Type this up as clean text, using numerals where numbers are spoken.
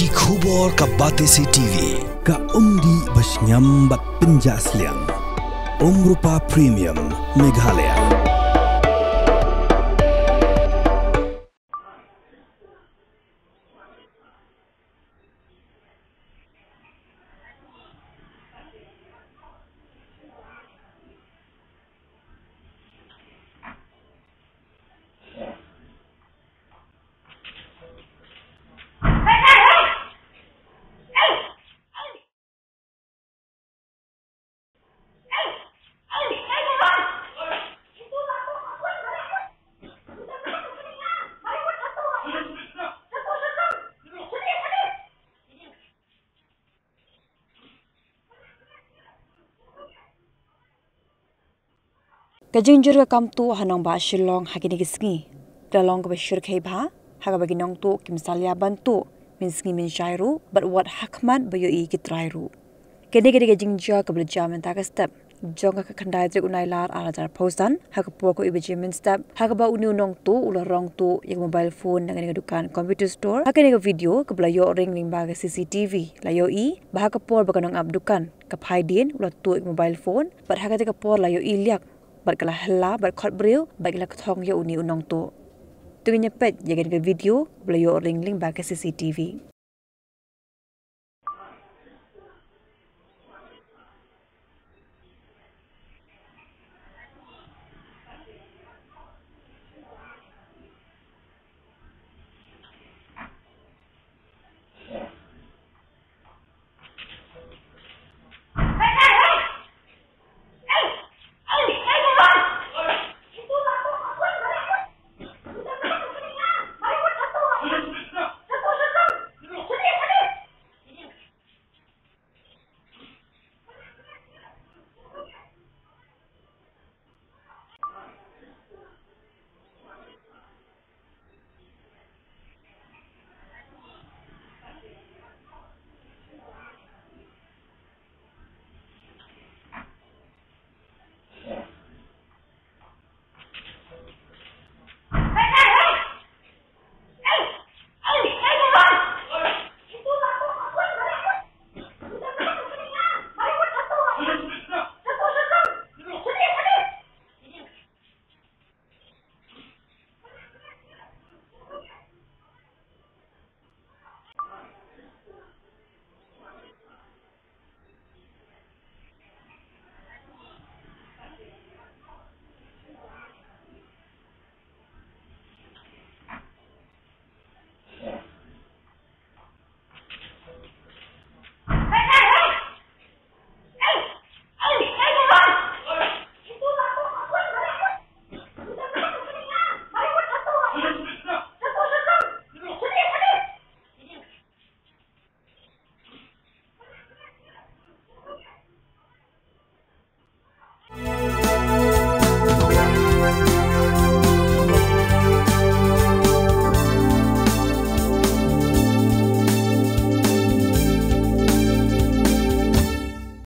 Ki khubor ka Batesi TV. Ka umdi basnyam bat penjas liang. Rupa Premium Meghalaya. Kajinjur ka kamtu hanong ba shilong hagini gisngi. Dalong ka ba shirkay ba? Haga bagi nong tu kimsalya bantu. Minsngi min shairu, but what hakman ba yo i kitrairu. Kini kajinjur ka bela jaman taka step. Jong ka kandai trik unai lar ala jar postan. Haga po ko ibaji min step. Haga ba uni nong tu ula rong tu yung mobile phone dengan dukan computer store. Haga ni ka video ka bela yo ring ba ka CCTV. La yo i ba haga por ba kanong abdukan. Kapai din ula tu yung mobile phone. But haga tika por la yo i liak. Bat kala hela bat khot bril bat kala thong yo uni unong to tu nya pet ya ga video bla yo ring ba ka CCTV